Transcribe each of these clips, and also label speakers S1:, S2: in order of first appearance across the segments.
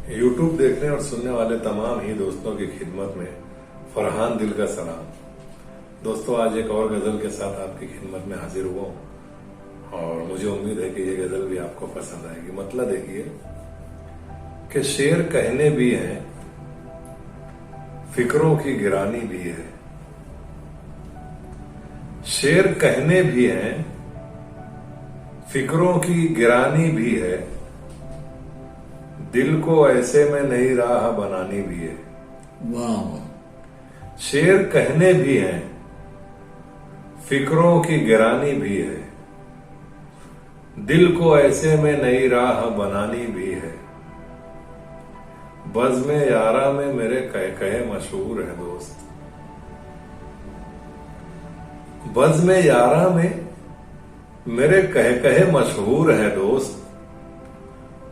S1: YouTube देखने और सुनने वाले तमाम ही दोस्तों की खिदमत में फरहान दिल का सलाम। दोस्तों, आज एक और गजल के साथ आपकी खिदमत में हाजिर हुआ हूं और मुझे उम्मीद है कि ये गजल भी आपको पसंद आएगी। मतलब देखिए कि शेर कहने भी हैं, फिक्रों की गिरानी भी है। शेर कहने भी हैं, फिक्रों की गिरानी भी है। दिल को ऐसे में नई राह बनानी भी है।
S2: वाह।
S1: शेर कहने भी हैं, फिक्रों की गिरानी भी है। दिल को ऐसे में नई राह बनानी भी है। बज़्म यारा में मेरे कह कहे मशहूर है दोस्त। बज़्म यारा में मेरे कह कहे मशहूर है दोस्त।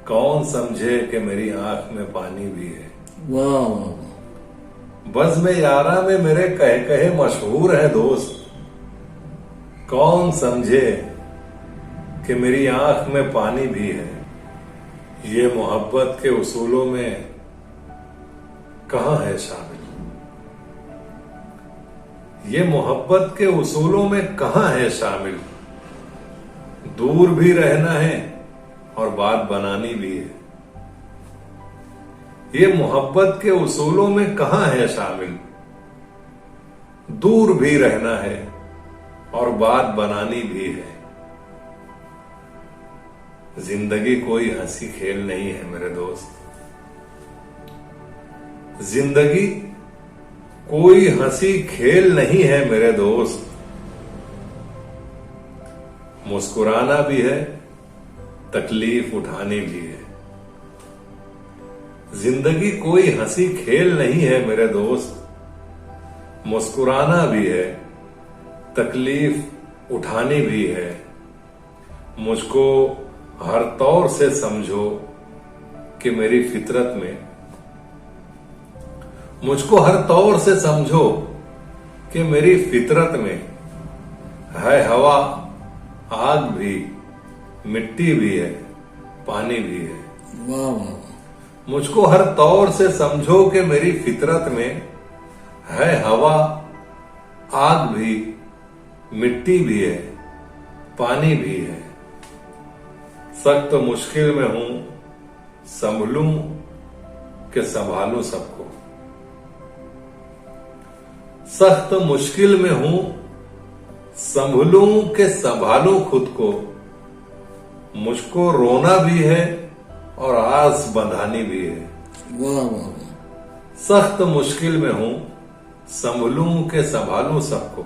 S1: कौन समझे कि मेरी आंख में पानी भी है।
S2: वाह।
S1: बज़्म यारा में मेरे कह कहे मशहूर है दोस्त। कौन समझे कि मेरी आंख में पानी भी है। ये मोहब्बत के उसूलों में कहां है शामिल। ये मोहब्बत के उसूलों में कहां है शामिल। दूर भी रहना है और बात बनानी भी है। ये मोहब्बत के उसूलों में कहां है शामिल। दूर भी रहना है और बात बनानी भी है। जिंदगी कोई हंसी खेल नहीं है मेरे दोस्त। जिंदगी कोई हंसी खेल नहीं है मेरे दोस्त। मुस्कुराना भी है, तकलीफ उठानी भी है। जिंदगी कोई हंसी खेल नहीं है मेरे दोस्त। मुस्कुराना भी है, तकलीफ उठानी भी है। मुझको हर तौर से समझो कि मेरी फितरत में। मुझको हर तौर से समझो कि मेरी फितरत में है हवा, आग भी, मिट्टी भी है, पानी भी है।
S2: वाह।
S1: मुझको हर तौर से समझो कि मेरी फितरत में है हवा, आग भी, मिट्टी भी है, पानी भी है। सख्त मुश्किल में हूं, संभलूं कि संभालूं सबको। सख्त मुश्किल में हूं, संभलूं कि संभालूं खुद को। मुझको रोना भी है और आस बंधानी भी है।
S2: वाह।
S1: सख्त मुश्किल में हूं, संभलूं कि संभालूं सबको।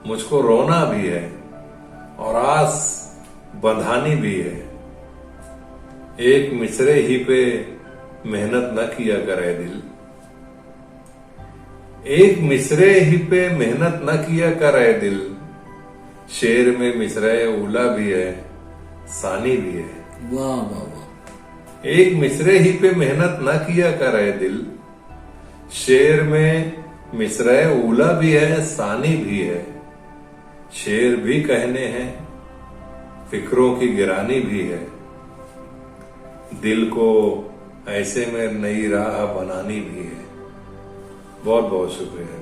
S1: मुझको रोना भी है और आस बंधानी भी है। एक मिसरे ही पे मेहनत न किया करे दिल। एक मिसरे ही पे मेहनत न किया करे दिल। शेर में मिसरे उला भी है, सानी भी है।
S2: वाह।
S1: एक मिसरे ही पे मेहनत न किया करे दिल। शेर में मिसरे उला भी है, सानी भी है। शेर भी कहने हैं, फिक्रों की गिरानी भी है। दिल को ऐसे में नई राह बनानी भी है। बहुत बहुत शुक्रिया।